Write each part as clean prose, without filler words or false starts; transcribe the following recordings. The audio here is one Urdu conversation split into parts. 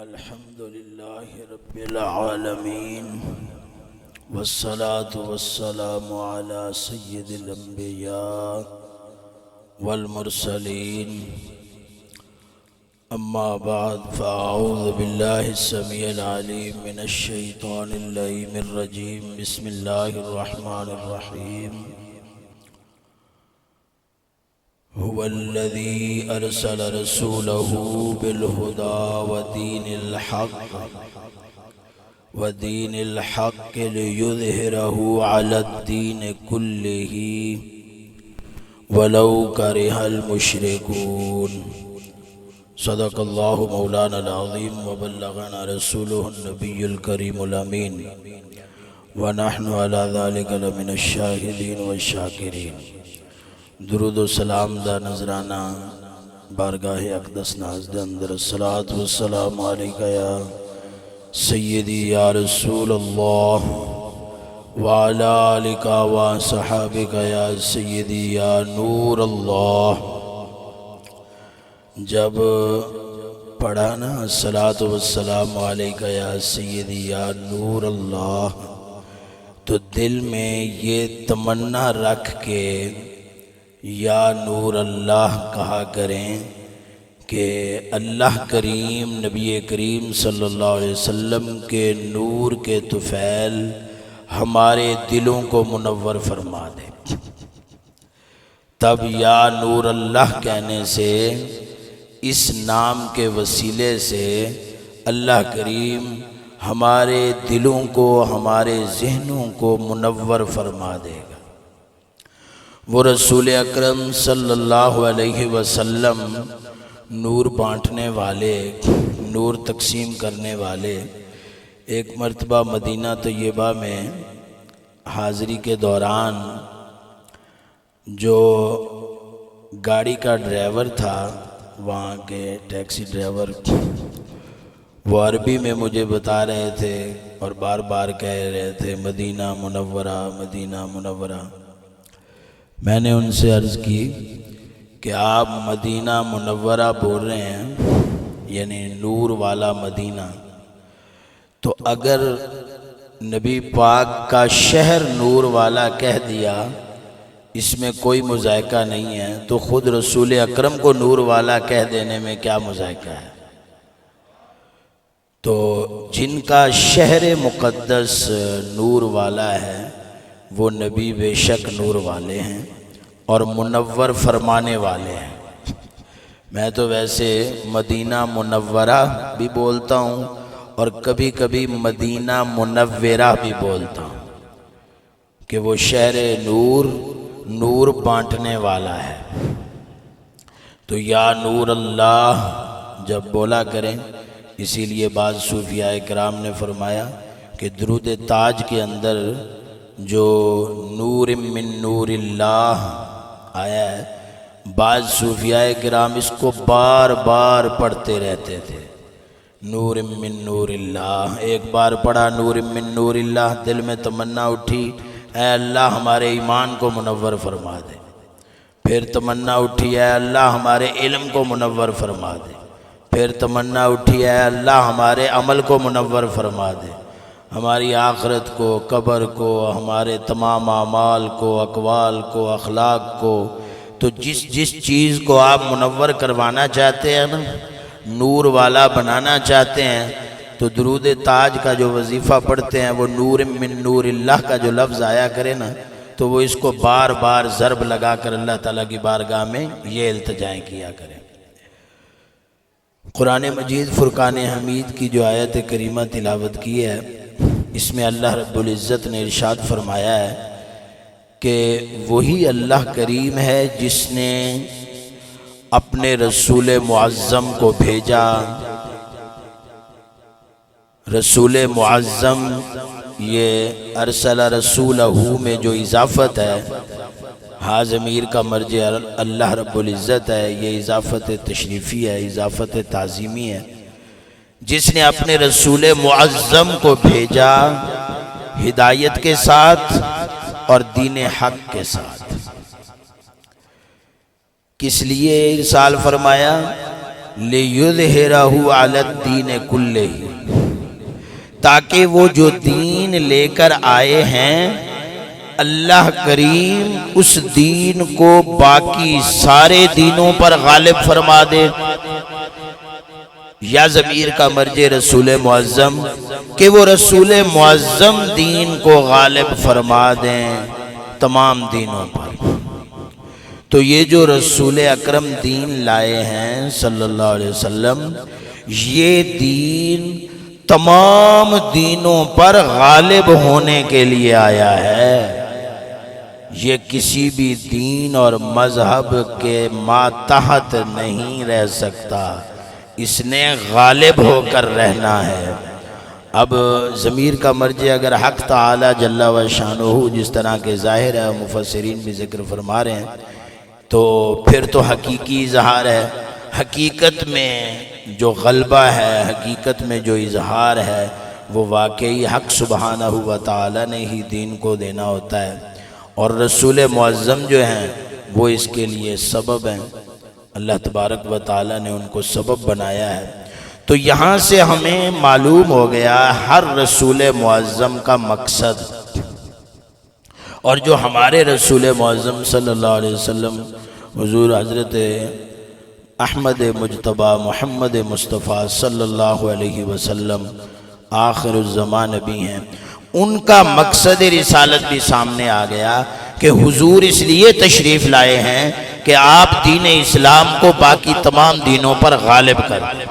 الحمد لله رب العالمين والصلاة والسلام على سيد الأنبياء والمرسلين أما بعد فأعوذ بالله السميع العليم من الشيطان اللعين الرجيم بسم الله الرحمن الرحيم هو الذي أرسل رسوله بالهدى ودين الحق ليظهره على الدين كله ولو كره المشركون صدق الله مولانا العظيم وبلغنا رسوله النبي الكريم الأمين ونحن على ذلك لمن الشاهدين والشاكرين۔ درود و سلام دا نظرانہ بارگاہ اقدس ناز دے اندر الصلاۃ والسلام علیکہ یا سیدی یا رسول اللہ وعلی آلک و صحابک یا سیدی یا نور اللہ۔ جب پڑھانا الصلاۃ والسلام علیکہ یا سیدی یا نور اللہ تو دل میں یہ تمنا رکھ کے یا نور اللہ کہا کریں کہ اللہ کریم نبی کریم صلی اللہ علیہ وسلم کے نور کے طفیل ہمارے دلوں کو منور فرما دے۔ تب یا نور اللہ کہنے سے اس نام کے وسیلے سے اللہ کریم ہمارے دلوں کو ہمارے ذہنوں کو منور فرما دے گا۔ وہ رسول اکرم صلی اللہ علیہ وسلم نور بانٹنے والے، نور تقسیم کرنے والے، ایک مرتبہ مدینہ طیبہ میں حاضری کے دوران جو گاڑی کا ڈرائیور تھا، وہاں کے ٹیکسی ڈرائیور، وہ عربی میں مجھے بتا رہے تھے اور بار بار کہہ رہے تھے مدینہ منورہ مدینہ منورہ۔ میں نے ان سے عرض کی کہ آپ مدینہ منورہ بول رہے ہیں یعنی نور والا مدینہ، تو اگر نبی پاک کا شہر نور والا کہہ دیا اس میں کوئی مذائقہ نہیں ہے، تو خود رسول اکرم کو نور والا کہہ دینے میں کیا مذائقہ ہے؟ تو جن کا شہر مقدس نور والا ہے وہ نبی بے شک نور والے ہیں اور منور فرمانے والے ہیں۔ میں تو ویسے مدینہ منورہ بھی بولتا ہوں اور کبھی کبھی مدینہ منورہ بھی بولتا ہوں کہ وہ شہر نور، نور بانٹنے والا ہے۔ تو یا نور اللہ جب بولا کریں، اسی لیے بعض صوفیاء کرام نے فرمایا کہ درود تاج کے اندر جو نور من نور اللہ آیا ہے، بعض صوفیاء کرام اس کو بار بار پڑھتے رہتے تھے، نور من نور اللہ۔ ایک بار پڑھا نور من نور اللہ، دل میں تمنا اٹھی اے اللہ ہمارے ایمان کو منور فرما دے۔ پھر تمنا اٹھی اے اللہ ہمارے علم کو منور فرما دے۔ پھر تمنا اٹھی اے اللہ ہمارے عمل کو منور فرما دے، ہماری آخرت کو، قبر کو، ہمارے تمام اعمال کو، اقوال کو، اخلاق کو۔ تو جس چیز کو آپ منور کروانا چاہتے ہیں نا، نور والا بنانا چاہتے ہیں، تو درود تاج کا جو وظیفہ پڑھتے ہیں وہ نور من نور اللہ کا جو لفظ آیا کرے نا، تو وہ اس کو بار بار ضرب لگا کر اللہ تعالیٰ کی بارگاہ میں یہ التجائیں کیا کریں۔ قرآن مجید فرقان حمید کی جو آیت کریمہ تلاوت کی ہے، اس میں اللہ رب العزت نے ارشاد فرمایا ہے کہ وہی اللہ کریم ہے جس نے اپنے رسول معظم کو بھیجا۔ رسول معظم یہ ارسل رسولہ میں جو اضافت ہے، ہاں ضمیر کا مرجع اللہ رب العزت ہے، یہ اضافت تشریفی ہے، اضافت تعظیمی ہے۔ جس نے اپنے رسول معظم کو بھیجا ہدایت کے ساتھ اور دین حق کے ساتھ۔ کس لیے ارسال فرمایا؟ لِيُظْهِرَهُ عَلَى الدِّينِ كُلِّهِ، تاکہ وہ جو دین لے کر آئے ہیں اللہ کریم اس دین کو باقی سارے دینوں پر غالب فرما دے۔ یا ضمیر کا مرجع رسول معظم، کہ وہ رسول معظم دین کو غالب فرما دیں تمام دینوں پر۔ تو یہ جو رسول اکرم دین لائے ہیں صلی اللہ علیہ وسلم، یہ دین تمام دینوں پر غالب ہونے کے لیے آیا ہے۔ یہ کسی بھی دین اور مذہب کے ماتحت نہیں رہ سکتا، اس نے غالب ہو کر رہنا ہے۔ اب ضمیر کا مرجع اگر حق تعالی جل و شانہ جس طرح کے ظاہر ہے، مفسرین بھی ذکر فرما رہے ہیں، تو پھر تو حقیقی اظہار ہے۔ حقیقت میں جو غلبہ ہے، حقیقت میں جو اظہار ہے، وہ واقعی حق سبحانہ و تعالی نے ہی دین کو دینا ہوتا ہے، اور رسول معظم جو ہیں وہ اس کے لیے سبب ہیں۔ اللہ تبارک و تعالی نے ان کو سبب بنایا ہے۔ تو یہاں سے ہمیں معلوم ہو گیا ہر رسول معظم کا مقصد، اور جو ہمارے رسول معظم صلی اللہ علیہ وسلم حضور حضرت احمد مجتبی محمد مصطفیٰ صلی اللہ علیہ وسلم آخر الزمان نبی ہیں، ان کا مقصد رسالت بھی سامنے آ گیا کہ حضور اس لیے تشریف لائے ہیں کہ آپ دین اسلام کو باقی تمام دینوں پر غالب کریں۔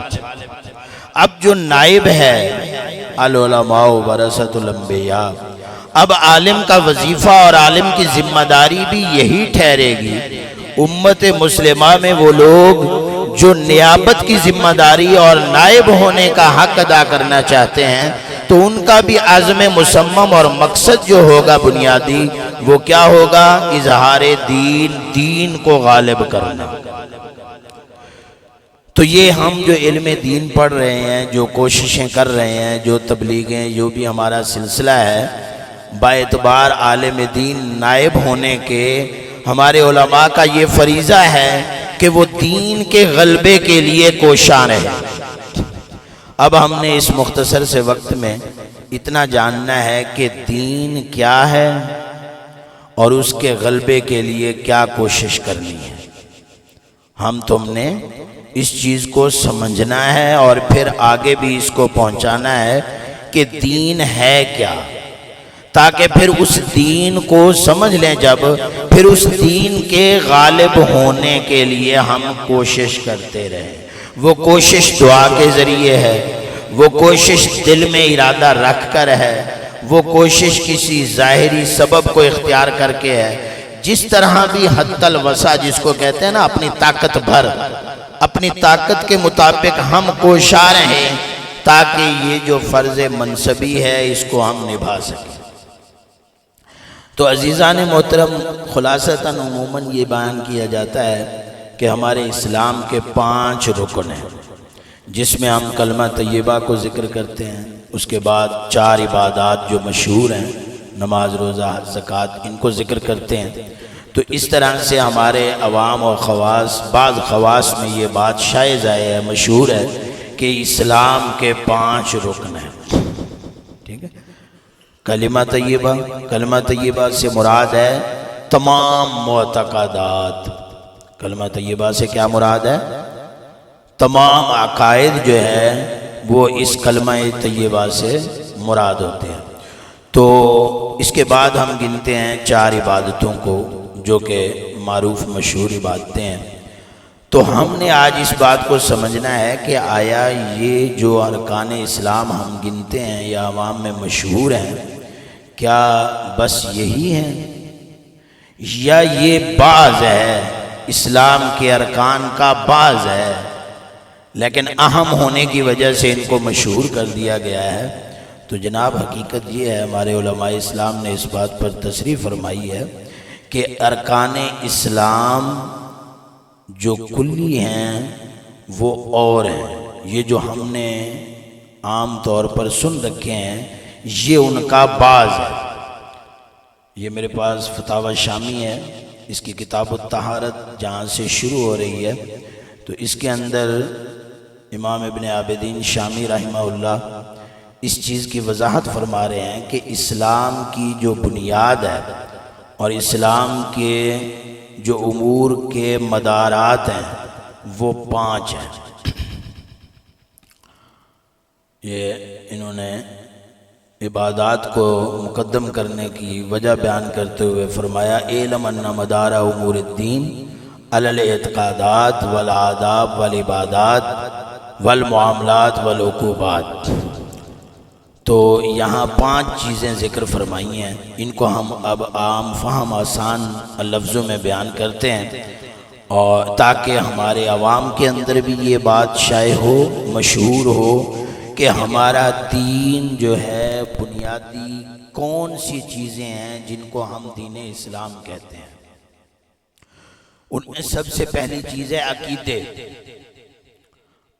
اب جو نائب ہے العلماء ورثۃ الانبیاء، اب عالم کا وظیفہ اور عالم کی ذمہ داری بھی یہی ٹھہرے گی۔ امت مسلمہ میں وہ لوگ جو نیابت کی ذمہ داری اور نائب ہونے کا حق ادا کرنا چاہتے ہیں، تو ان کا بھی عزم مصمم اور مقصد جو ہوگا بنیادی، وہ کیا ہوگا؟ اظہار دین، دین کو غالب کرنا۔ تو یہ ہم جو علم دین پڑھ رہے ہیں، جو کوششیں کر رہے ہیں، جو تبلیغیں، جو بھی ہمارا سلسلہ ہے، باعتبار عالم دین نائب ہونے کے ہمارے علماء کا یہ فریضہ ہے کہ وہ دین کے غلبے کے لیے کوشاں رہے۔ اب ہم نے اس مختصر سے وقت میں اتنا جاننا ہے کہ دین کیا ہے اور اس کے غلبے کے لیے کیا کوشش کرنی ہے۔ ہم تم نے اس چیز کو سمجھنا ہے اور پھر آگے بھی اس کو پہنچانا ہے کہ دین ہے کیا، تاکہ پھر اس دین کو سمجھ لیں جب، پھر اس دین کے غالب ہونے کے لیے ہم کوشش کرتے رہیں۔ وہ کوشش دعا کے ذریعے ہے، وہ کوشش دل میں ارادہ رکھ کر ہے، وہ کوشش کسی ظاہری سبب کو اختیار کر کے ہے۔ جس طرح بھی حد الوسع جس کو کہتے ہیں نا، اپنی طاقت بھر، اپنی طاقت کے مطابق ہم کوشاں رہیں تاکہ یہ جو فرض منصبی ہے اس کو ہم نبھا سکیں۔ تو عزیزان محترم، خلاصتاً عموماً یہ بیان کیا جاتا ہے کہ ہمارے اسلام کے 5 رکن ہیں، جس میں ہم کلمہ طیبہ کو ذکر کرتے ہیں، اس کے بعد 4 عبادات جو مشہور ہیں، نماز، روزہ، حج، زکوٰۃ، ان کو ذکر کرتے ہیں۔ تو اس طرح سے ہمارے عوام اور خواص، بعض خواص میں یہ بات شائع ہے، مشہور ہے کہ اسلام کے 5 رکن ہیں۔ ٹھیک ہے، کلمہ طیبہ، کلمہ طیبہ سے مراد ہے تمام معتقدات۔ کلمہ طیبہ سے کیا مراد ہے؟ تمام عقائد جو ہے وہ اس کلمہ طیبہ سے مراد ہوتے ہیں۔ تو اس کے بعد ہم گنتے ہیں 4 عبادتوں کو جو کہ معروف مشہور عبادتیں ہیں۔ تو ہم نے آج اس بات کو سمجھنا ہے کہ آیا یہ جو ارکان اسلام ہم گنتے ہیں یا عوام میں مشہور ہیں، کیا بس یہی ہیں یا یہ بعض ہے، اسلام کے ارکان کا بعض ہے، لیکن اہم ہونے کی وجہ سے ان کو مشہور کر دیا گیا ہے؟ تو جناب حقیقت یہ ہے، ہمارے علماء اسلام نے اس بات پر تصریح فرمائی ہے کہ ارکان اسلام جو کلی ہیں وہ اور ہیں، یہ جو ہم نے عام طور پر سن رکھے ہیں یہ ان کا بعض ہے۔ یہ میرے پاس فتاوی شامی ہے، اس کی کتاب الطہارت جہاں سے شروع ہو رہی ہے، تو اس کے اندر امام ابن عابدین شامی رحمہ اللہ اس چیز کی وضاحت فرما رہے ہیں کہ اسلام کی جو بنیاد ہے اور اسلام کے جو امور کے مدارات ہیں وہ 5 ہیں۔ یہ انہوں نے عبادات کو مقدم کرنے کی وجہ بیان کرتے ہوئے فرمایا اعلم ان مدار امور الدین علی الاعتقادات والآداب والعبادات والمعاملات والعقوبات۔ تو یہاں 5 چیزیں ذکر فرمائی ہیں، ان کو ہم اب عام فہم آسان لفظوں میں بیان کرتے ہیں اور تاکہ ہمارے عوام کے اندر بھی یہ بات شائع ہو، مشہور ہو کہ ہمارا دین جو ہے بنیادی کون سی چیزیں ہیں جن کو ہم دین اسلام کہتے ہیں۔ ان میں سب سے پہلی چیز ہے عقیدے۔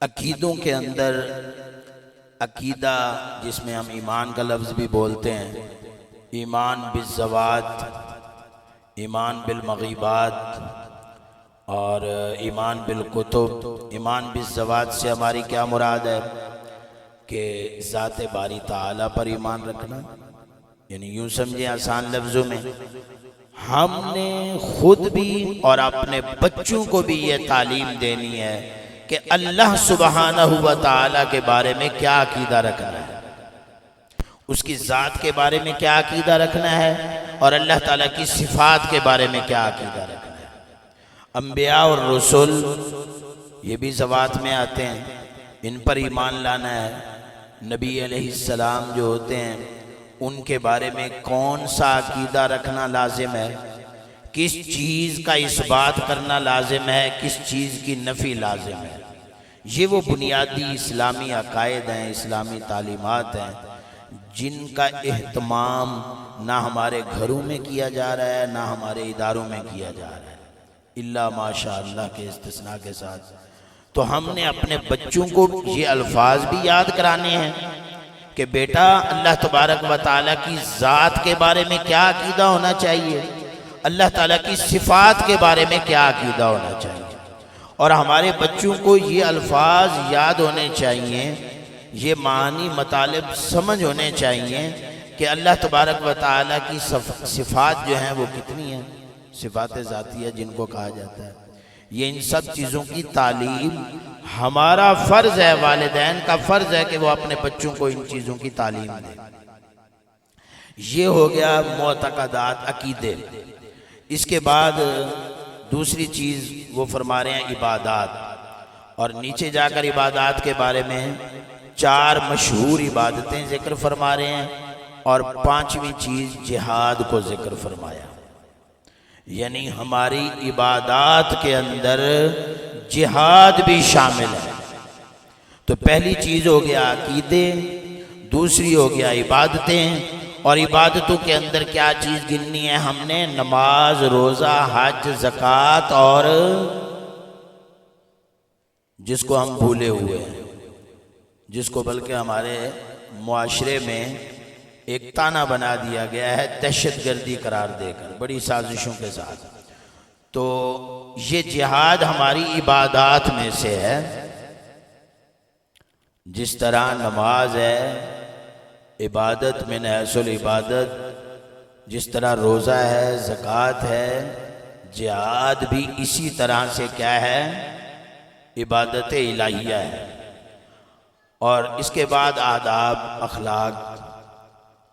عقیدوں کے اندر عقیدہ جس میں ہم ایمان کا لفظ بھی بولتے ہیں، ایمان بالذوات، ایمان بالمغیبات اور ایمان بالکتب۔ ایمان بالذوات سے ہماری کیا مراد ہے کہ ذات باری تعالیٰ پر ایمان رکھنا، یعنی یوں سمجھیں آسان لفظوں میں ہم نے خود بھی اور اپنے بچوں کو بھی یہ تعلیم دینی ہے کہ اللہ سبحانہ و تعالیٰ کے بارے میں کیا عقیدہ رکھنا ہے، اس کی ذات کے بارے میں کیا عقیدہ رکھنا ہے اور اللہ تعالیٰ کی صفات کے بارے میں کیا عقیدہ رکھنا ہے۔ انبیاء اور رسول یہ بھی ذوات میں آتے ہیں، ان پر ایمان لانا ہے۔ نبی علیہ السلام جو ہوتے ہیں ان کے بارے میں کون سا عقیدہ رکھنا لازم ہے، کس چیز کا اثبات کرنا لازم ہے، کس چیز کی نفی لازم ہے۔ یہ وہ بنیادی اسلامی عقائد ہیں، اسلامی تعلیمات ہیں جن کا اہتمام نہ ہمارے گھروں میں کیا جا رہا ہے نہ ہمارے اداروں میں کیا جا رہا ہے، الا ماشاء اللہ کے استثناء کے ساتھ۔ تو ہم نے اپنے بچوں کو یہ الفاظ بھی یاد کرانے ہیں کہ بیٹا اللہ تبارک و تعالیٰ کی ذات کے بارے میں کیا عقیدہ ہونا چاہیے، اللہ تعالیٰ کی صفات کے بارے میں کیا عقیدہ ہونا چاہیے، اور ہمارے بچوں کو یہ الفاظ یاد ہونے چاہیے، یہ معنی مطالب سمجھ ہونے چاہیے کہ اللہ تبارک و تعالیٰ کی صفات جو ہیں وہ کتنی ہیں، صفات ذاتیہ جن کو کہا جاتا ہے۔ یہ ان سب چیزوں کی تعلیم ہمارا فرض ہے، والدین کا فرض ہے کہ وہ اپنے بچوں کو ان چیزوں کی تعلیم دیں۔ یہ ہو گیا معتقدات، عقیدے۔ اس کے بعد دوسری چیز وہ فرما رہے ہیں عبادات، اور نیچے جا کر عبادات کے بارے میں 4 مشہور عبادتیں ذکر فرما رہے ہیں، اور 5ویں چیز جہاد کو ذکر فرمایا، یعنی ہماری عبادات کے اندر جہاد بھی شامل ہے۔ تو پہلی چیز ہو گیا عقیدے، دوسری ہو گیا عبادتیں، اور عبادتوں کے اندر کیا چیز گننی ہے ہم نے؟ نماز، روزہ، حج، زکوٰۃ، اور جس کو ہم بھولے ہوئے ہیں، جس کو بلکہ ہمارے معاشرے میں ایک تانا بنا دیا گیا ہے دہشت گردی قرار دے کر بڑی سازشوں کے ساتھ۔ تو یہ جہاد ہماری عبادات میں سے ہے، جس طرح نماز ہے عبادت من حیث العبادت، جس طرح روزہ ہے، زکوٰۃ ہے، جہاد بھی اسی طرح سے کیا ہے؟ عبادت الہیہ ہے۔ اور اس کے بعد آداب، اخلاق۔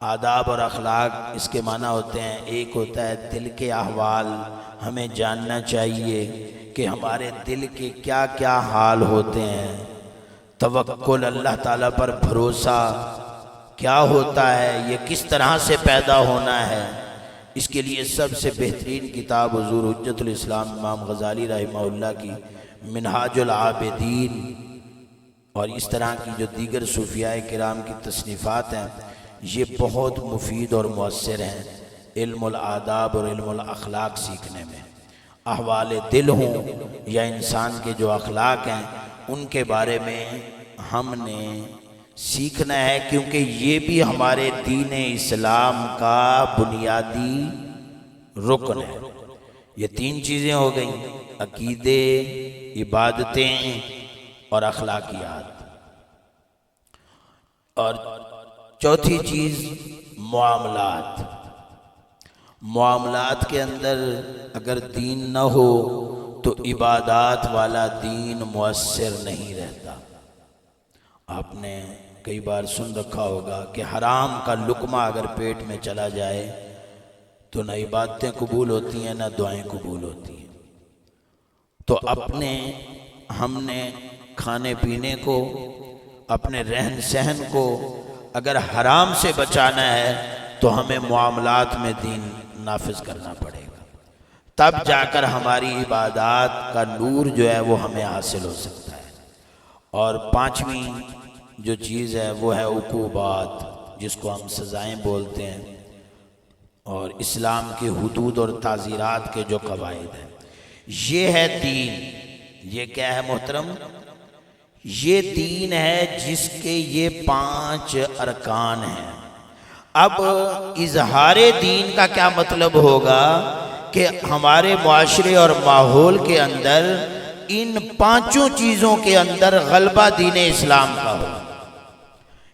آداب اور اخلاق اس کے معنی ہوتے ہیں، ایک ہوتا ہے دل کے احوال، ہمیں جاننا چاہیے کہ ہمارے دل کے کیا کیا حال ہوتے ہیں، توکل، اللہ تعالیٰ پر بھروسہ کیا ہوتا ہے، یہ کس طرح سے پیدا ہونا ہے۔ اس کے لیے سب سے بہترین کتاب حضور حجت الاسلام امام غزالی رحمہ اللہ کی منہاج العابدین، اور اس طرح کی جو دیگر صوفیاء کرام کی تصنیفات ہیں، یہ بہت مفید اور مؤثر ہیں علم الآداب اور علم الاخلاق سیکھنے میں۔ احوال دل ہوں یا انسان کے جو اخلاق ہیں ان کے بارے میں ہم نے سیکھنا ہے، کیونکہ یہ بھی ہمارے دین اسلام کا بنیادی رکن ہے۔ یہ 3 چیزیں ہو گئیں، عقیدے، عبادتیں اور اخلاقیات۔ اور چوتھی چیز معاملات۔ معاملات کے اندر اگر دین نہ ہو تو عبادات والا دین مؤثر نہیں رہتا۔ آپ نے کئی بار سن رکھا ہوگا کہ حرام کا لقمہ اگر پیٹ میں چلا جائے تو نہ عبادتیں قبول ہوتی ہیں نہ دعائیں قبول ہوتی ہیں۔ تو ہم نے کھانے پینے کو، اپنے رہن سہن کو اگر حرام سے بچانا ہے تو ہمیں معاملات میں دین نافذ کرنا پڑے گا، تب جا کر ہماری عبادات کا نور جو ہے وہ ہمیں حاصل ہو سکتا ہے۔ اور پانچویں جو چیز ہے وہ ہے عقوبات، جس کو ہم سزائیں بولتے ہیں، اور اسلام کی حدود اور تعزیرات کے جو قواعد ہیں۔ یہ ہے دین۔ یہ کیا ہے محترم؟ یہ دین ہے جس کے یہ 5 ارکان ہیں۔ اب اظہار دین کا کیا مطلب ہوگا کہ ہمارے معاشرے اور ماحول کے اندر ان 5 چیزوں کے اندر غلبہ دین اسلام کا ہو۔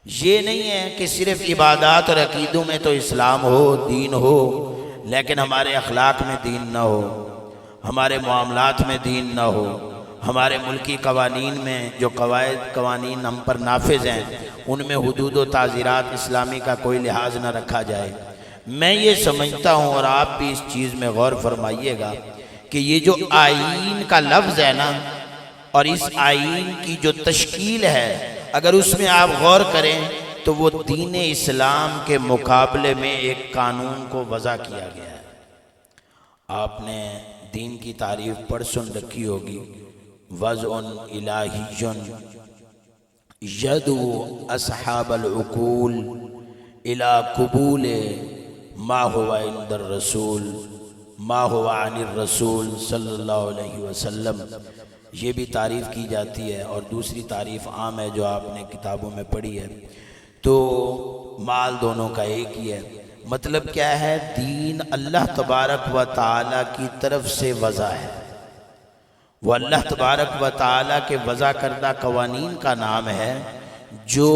یہ نہیں ہے کہ صرف عبادات اور عقیدوں میں تو اسلام ہو، دین ہو، لیکن ہمارے اخلاق میں دین نہ ہو، ہمارے معاملات میں دین نہ ہو، ہمارے ملکی قوانین میں جو قوانین ہم پر نافذ ہیں ان میں حدود و تعزیرات اسلامی کا کوئی لحاظ نہ رکھا جائے۔ میں یہ سمجھتا ہوں، اور آپ بھی اس چیز میں غور فرمائیے گا، کہ یہ جو آئین کا لفظ ہے نا، اور اس آئین کی جو تشکیل ہے، اگر اس میں آپ غور کریں تو وہ دین اسلام کے مقابلے میں ایک قانون کو وضع کیا گیا ہے۔ آپ نے دین کی تعریف پڑھ سن رکھی ہوگی، وضع الہی یدعو اصحاب العقول الی قبول ما هو عند الرسول ما هو عن الرسول صلی اللہ علیہ وسلم۔ یہ بھی تعریف کی جاتی ہے، اور دوسری تعریف عام ہے جو آپ نے کتابوں میں پڑھی ہے۔ تو مال دونوں کا ایک ہی ہے۔ مطلب کیا ہے؟ دین اللہ تبارک و تعالیٰ کی طرف سے وضع ہے، وہ اللہ تبارک و تعالیٰ کے وضع کردہ قوانین کا نام ہے، جو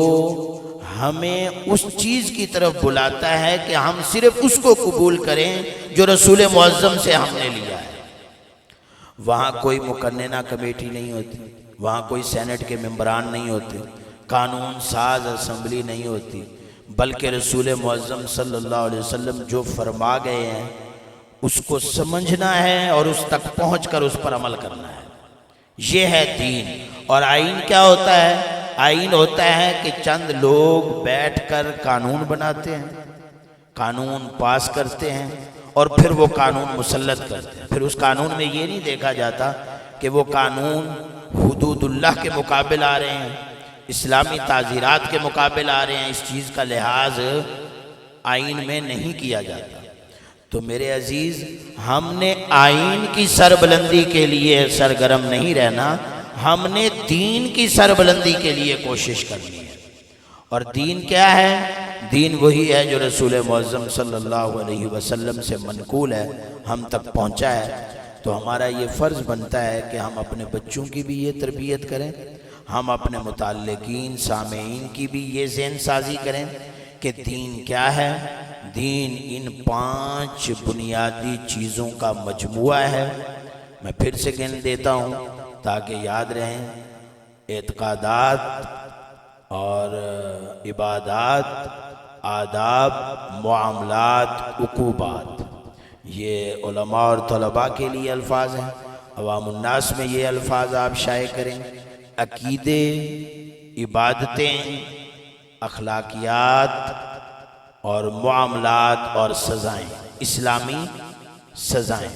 ہمیں اس چیز کی طرف بلاتا ہے کہ ہم صرف اس کو قبول کریں جو رسول معظم سے ہم نے لیا ہے۔ وہاں کوئی مقننہ کمیٹی نہیں ہوتی، وہاں کوئی سینٹ کے ممبران نہیں ہوتے، قانون ساز اسمبلی نہیں ہوتی، بلکہ رسول معظم صلی اللہ علیہ وسلم جو فرما گئے ہیں اس کو سمجھنا ہے اور اس تک پہنچ کر اس پر عمل کرنا ہے۔ یہ ہے دین۔ اور آئین کیا ہوتا ہے؟ آئین ہوتا ہے کہ چند لوگ بیٹھ کر قانون بناتے ہیں، قانون پاس کرتے ہیں، اور پھر وہ قانون مسلط کرتے ہیں۔ پھر اس قانون میں یہ نہیں دیکھا جاتا کہ وہ قانون حدود اللہ کے مقابل آ رہے ہیں، اسلامی تعزیرات کے مقابل آ رہے ہیں، اس چیز کا لحاظ آئین میں نہیں کیا جاتا۔ تو میرے عزیز، ہم نے آئین کی سربلندی کے لیے سرگرم نہیں رہنا، ہم نے دین کی سربلندی کے لیے کوشش کرنی ہے۔ اور دین کیا ہے؟ دین وہی ہے جو رسول معظم صلی اللہ علیہ وسلم سے منقول ہے، ہم تک پہنچا ہے۔ تو ہمارا یہ فرض بنتا ہے کہ ہم اپنے بچوں کی بھی یہ تربیت کریں، ہم اپنے متعلقین سامعین کی بھی یہ ذہن سازی کریں کہ دین کیا ہے۔ دین ان 5 بنیادی چیزوں کا مجموعہ ہے۔ میں پھر سے گن دیتا ہوں تاکہ یاد رہیں: اعتقادات اور عبادات، آداب، معاملات، عقوبات۔ یہ علماء اور طلباء کے لیے الفاظ ہیں، عوام الناس میں یہ الفاظ آپ شائع کریں۔ عقیدے، عبادتیں، اخلاقیات اور معاملات اور سزائیں، اسلامی سزائیں۔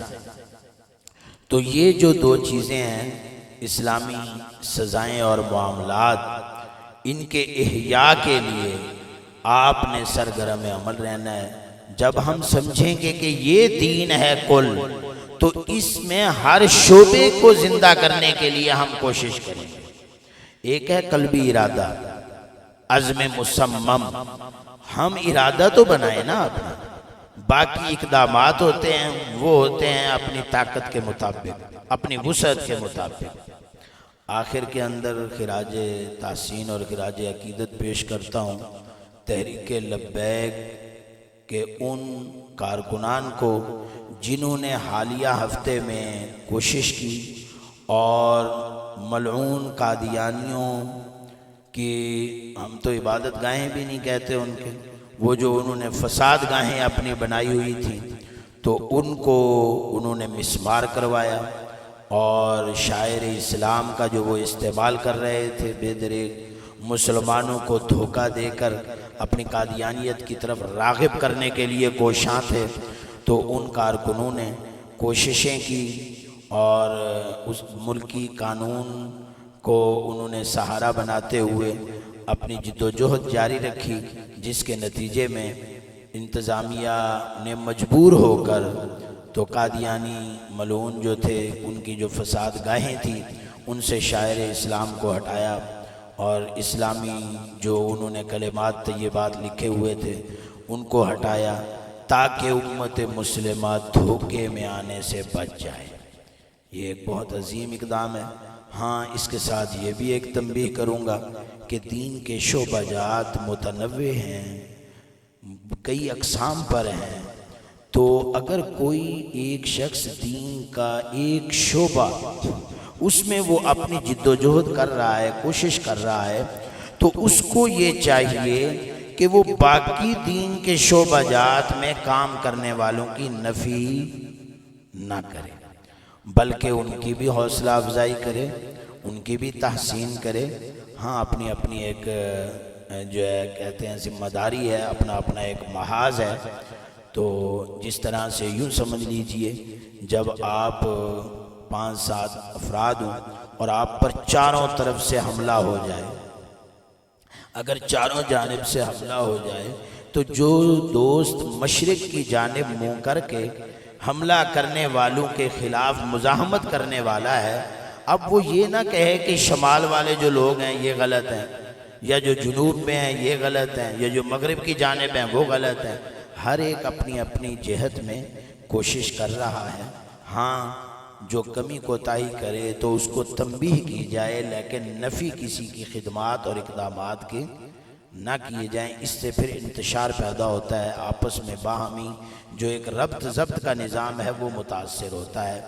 تو یہ جو 2 چیزیں ہیں، اسلامی سزائیں اور معاملات، ان کے احیاء کے لیے آپ نے سرگرم عمل رہنا ہے۔ جب ہم سمجھیں گے کہ یہ دین ہے کل، تو اس میں ہر شعبے کو زندہ کرنے کے لیے ہم کوشش کریں گے۔ ایک ہے قلبی ارادہ، عزم مصمم، ہم ارادہ تو بنائیں نا اپنا، باقی اقدامات ہوتے ہیں وہ ہوتے ہیں اپنی طاقت کے مطابق، اپنی وسعت کے مطابق۔ آخر کے اندر خراج تحسین اور خراج عقیدت پیش کرتا ہوں تحریک لبیک کے ان کارکنان کو جنہوں نے حالیہ ہفتے میں کوشش کی اور ملعون قادیانیوں کی، ہم تو عبادت گاہیں بھی نہیں کہتے ان کے، وہ جو انہوں نے فساد گاہیں اپنی بنائی ہوئی تھیں، تو ان کو انہوں نے مسمار کروایا، اور شاعر اسلام کا جو وہ استعمال کر رہے تھے بے دریغ، مسلمانوں کو دھوکہ دے کر اپنی قادیانیت کی طرف راغب کرنے کے لیے کوشاں تھے، تو ان کارکنوں نے کوششیں کی اور اس ملکی قانون کو انہوں نے سہارا بناتے ہوئے اپنی جد و جہد جاری رکھی، جس کے نتیجے میں انتظامیہ نے مجبور ہو کر تو قادیانی ملعون جو تھے، ان کی جو فساد گاہیں تھیں، ان سے شاعر اسلام کو ہٹایا، اور اسلامی جو انہوں نے کلمات طیبات لکھے ہوئے تھے ان کو ہٹایا، تاکہ امت مسلمہ دھوکے میں آنے سے بچ جائے۔ یہ ایک بہت عظیم اقدام ہے۔ ہاں، اس کے ساتھ یہ بھی ایک تنبیہ کروں گا کہ دین کے شعبہ جات متنوع ہیں، کئی اقسام پر ہیں، تو اگر کوئی ایک شخص دین کا ایک شعبہ اس میں وہ اپنی جد و جہد کر رہا ہے، کوشش کر رہا ہے، تو اس کو یہ چاہیے کہ وہ باقی دین کے شعبہ جات میں کام کرنے والوں کی نفی نہ کرے، بلکہ ان کی بھی حوصلہ افزائی کرے، ان کی بھی تحسین کرے۔ ہاں، اپنی اپنی ایک جو ہے کہتے ہیں ذمہ داری ہے، اپنا اپنا ایک محاذ ہے۔ تو جس طرح سے یوں سمجھ لیجئے، جب آپ 5-7 افراد ہوں اور آپ پر چاروں طرف سے حملہ ہو جائے، اگر چاروں جانب سے حملہ ہو جائے تو جو دوست مشرق کی جانب منہ کر کے حملہ کرنے والوں کے خلاف مزاحمت کرنے والا ہے، اب وہ یہ نہ کہے کہ شمال والے جو لوگ ہیں یہ غلط ہیں، یا جو جنوب میں ہیں یہ غلط ہیں، یا جو مغرب کی جانب ہیں وہ غلط ہیں۔ ہر ایک اپنی اپنی جہت میں کوشش کر رہا ہے۔ ہاں، جو کمی کوتاہی کرے تو اس کو تنبیہ کی جائے، لیکن نفی کسی کی خدمات اور اقدامات کے نہ کیے جائیں۔ اس سے پھر انتشار پیدا ہوتا ہے، آپس میں باہمی جو ایک ربط ضبط کا نظام ہے وہ متاثر ہوتا ہے۔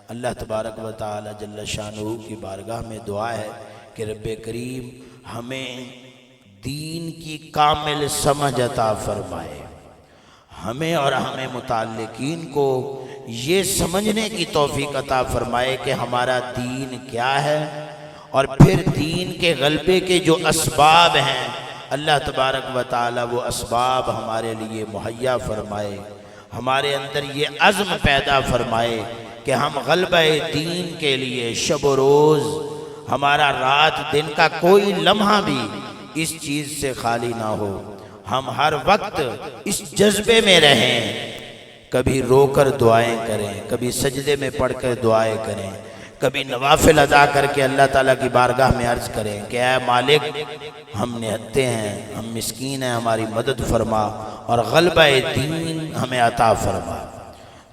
اللہ تبارک و تعالی جل شانہ کی بارگاہ میں دعا ہے کہ رب کریم ہمیں دین کی کامل سمجھ عطا فرمائے، ہمیں اور ہمیں متعلقین کو یہ سمجھنے کی توفیق عطا فرمائے کہ ہمارا دین کیا ہے، اور پھر دین کے غلبے کے جو اسباب ہیں اللہ تبارک و تعالی وہ اسباب ہمارے لیے مہیا فرمائے، ہمارے اندر یہ عزم پیدا فرمائے کہ ہم غلبہ دین کے لیے شب و روز، ہمارا رات دن کا کوئی لمحہ بھی اس چیز سے خالی نہ ہو، ہم ہر وقت اس جذبے میں رہیں، کبھی رو کر دعائیں کریں، کبھی سجدے میں پڑھ کر دعائیں کریں، کبھی نوافل ادا کر کے اللہ تعالیٰ کی بارگاہ میں عرض کریں کہ اے مالک، ہم نہتے ہیں، ہم مسکین ہیں، ہماری مدد فرما اور غلبہ دین ہمیں عطا فرما۔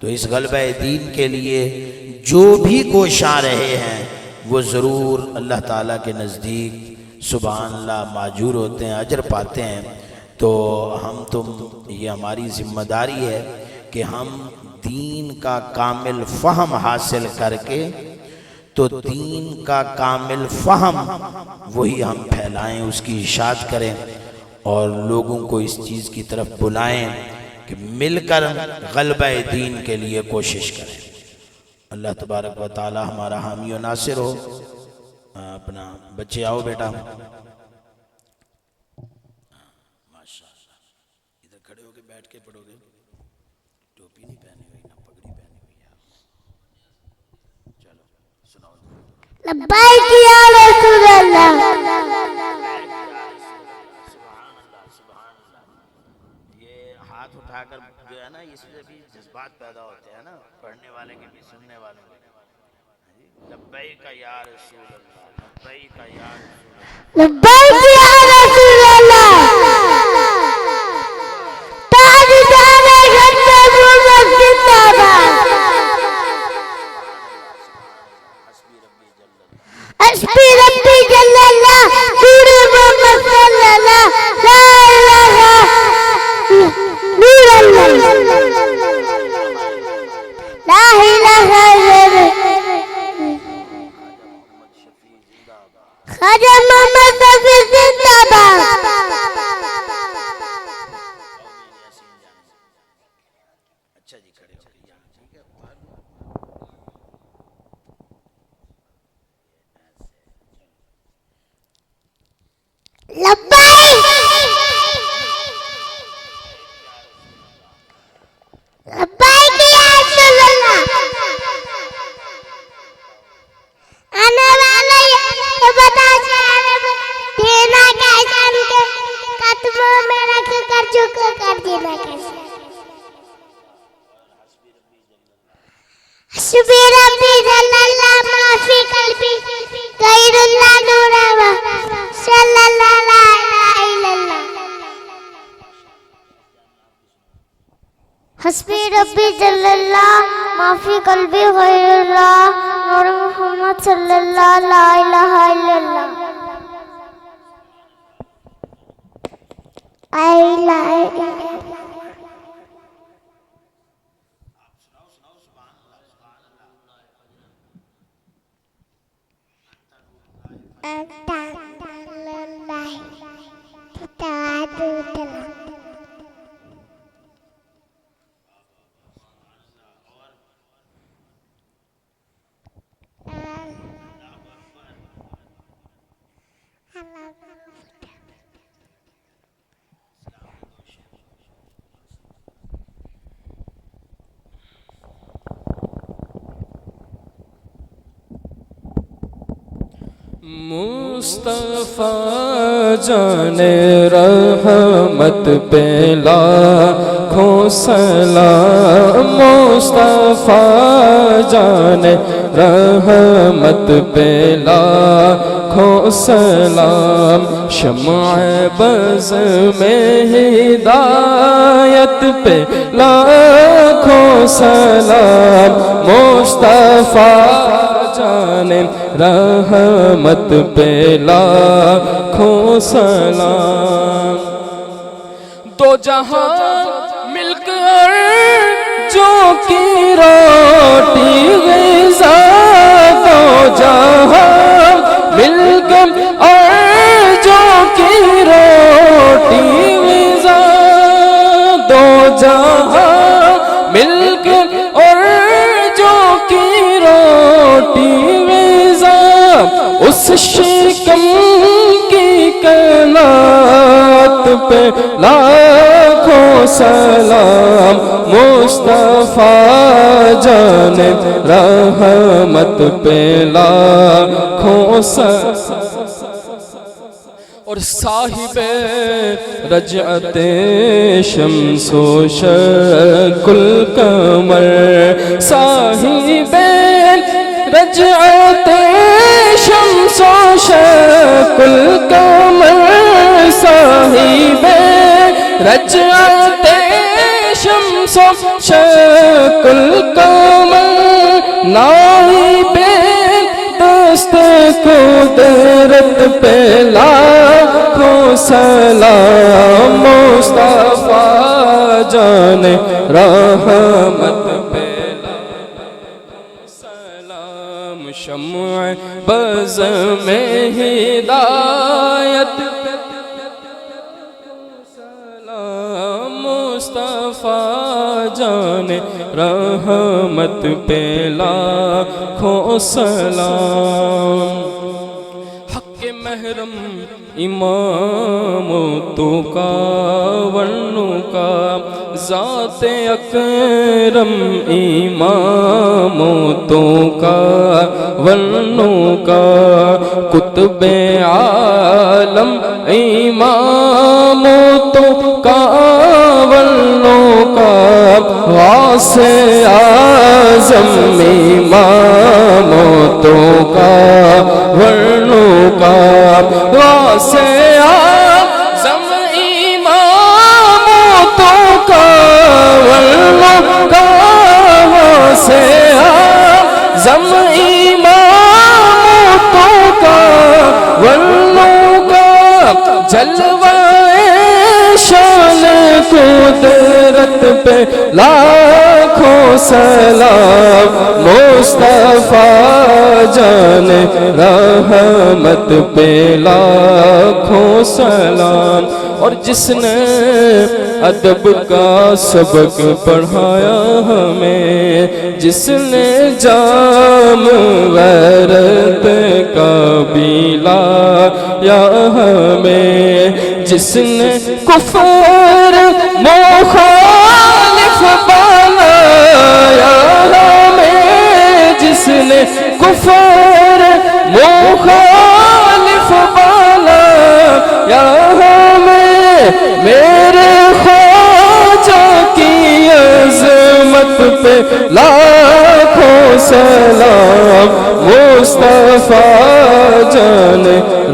تو اس غلبہ دین کے لیے جو بھی کوشاں رہے ہیں وہ ضرور اللہ تعالیٰ کے نزدیک سبحان اللہ ماجور ہوتے ہیں، اجر پاتے ہیں۔ تو ہم تم یہ ہماری ذمہ داری ہے کہ ہم دین کا کامل فہم حاصل کر کے تو دین کا کامل فہم وہی ہم پھیلائیں، اس کی اشاعت کریں اور لوگوں کو اس چیز کی طرف بلائیں کہ مل کر غلبہ دین کے لیے کوشش کریں۔ اللہ تبارک و تعالی ہمارا حامی و ناصر ہو۔ اپنا بچے آؤ بیٹا، بیٹھ کے پڑھو گے، ٹوپی نہیں پہنی ہوئی نہ پگڑی پہنی ہوئی ہے، چلو سناؤ۔ لبیک یا رسول اللہ، سبحان اللہ سبحان اللہ۔ یہ ہاتھ اٹھا کر جو ہے نا اس سے بھی جذبات پیدا ہوتے ہیں نا، پڑھنے والے کے بھی سننے والے کے بھی۔ لبیک یا رسول اللہ، لبیک یا رسول اللہ، لبیک یا رسول اللہ، SP بچوں کو کر دینا کیسے حسبی ربی جل اللہ ما فی قلبی غیر اللہ نور صلی اللہ لا الہ الا اللہ حسبی ربی جل اللہ ما فی قلبی غیر اللہ نور محمد صلی اللہ لا الہ الا اللہ لا الہ الا اللہ مصطفیٰ جان رحمت پہ لاکھوں سلام مصطفیٰ جان رحمت پہ لاکھوں سلام شمع بز میں ہدایت پہ لاکھوں سلام مصطفیٰ جان رحمت پہ لاکھوں سلام دو جہاں مل کر جو کی روٹی غذا دو جہاں مل کر اور جو کی روٹی غذا دو جہاں مل کر اور جو کی روٹی غذا اس شکم کی کائنات پہ لاکھوں سلام مصطفیٰ جان رحمت پہ لاکھوں سلام اور صاحب رجعت شمس و شکل قمر صاحب رجعت شمس و شکل قمر صاحب رجعت شمس و شکل قمر نائب دست قدرت پہ لاکھوں سلام مصطفیٰ جان رحمت پہ لاکھوں سلام شمع بز میں ہدایت پہ سلام مصطفیٰ جان رحمت پہ لاکھوں سلام حق محرم امام تو کا ورنو کا ذات اکرم امام تو کا ورنو کا قطب عالم امام تو کا ورنو کا غوث اعظم امام تو کا ورنو کا غوث اعظم امام تو کا ورنو کا غوث اعظم امام تو کا ورنو کا جلوہ شان قدرت پہ لاکھوں سلام مصطفیٰ جان رحمت پہ لاکھوں سلام اور جس نے ادب کا سبق پڑھایا ہمیں جس نے جام غیرت کا پلایا ہمیں جس نے کفر مخالف بنایا ہمیں جس نے کفر مخالف بنایا ہمیں میرے خواجہ کی عظمت پہ لاکھوں سلام، مصطفیٰ جان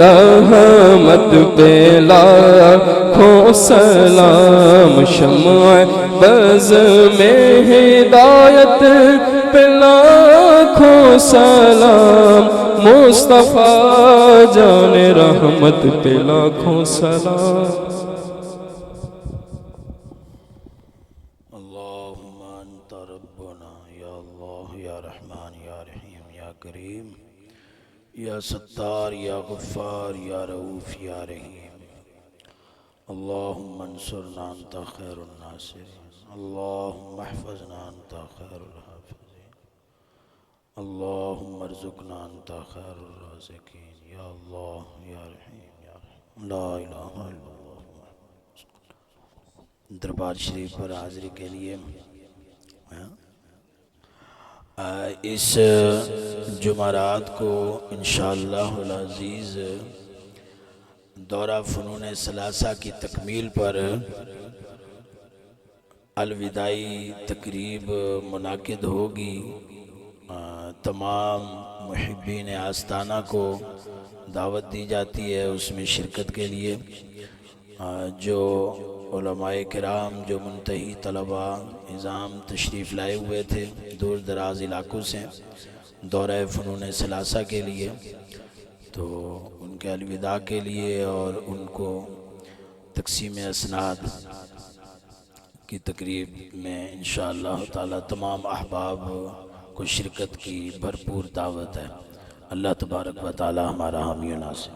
رحمت پہ لاکھوں سلام، شمع بز میں ہدایت پہ لاکھوں سلام، مصطفیٰ جان رحمت پہ لاکھوں سلام۔ اللہم انت ربنا یا اللہ یا رحمان یا رحیم یا کریم یا ستار یا غفار یا رؤوف یا رحیم، اللہم انصرنا انت خیر الناصرین، اللہم احفظنا انت خیر الحافظین، اللہم ارزقنا انت خیر الرازقین، یا اللہ یا رحیم یا رحیم، لا الہ الا اللہ۔ دربار شریف پر حاضری کے لیے اس جمعرات کو انشاءاللہ العزیز دورہ فنون ثلاثہ کی تکمیل پر الوداعی تقریب منعقد ہوگی۔ تمام محبین آستانہ کو دعوت دی جاتی ہے اس میں شرکت کے لیے۔ جو علماء کرام، جو منتہی طلباء نظام تشریف لائے ہوئے تھے دور دراز علاقوں سے دورہ فنون ثلاثہ کے لیے، تو ان کے الوداع کے لیے اور ان کو تقسیم اسناد کی تقریب میں انشاءاللہ تعالی تمام احباب کو شرکت کی بھرپور دعوت ہے۔ اللہ تبارک و تعالی ہمارا حامی و ناصر۔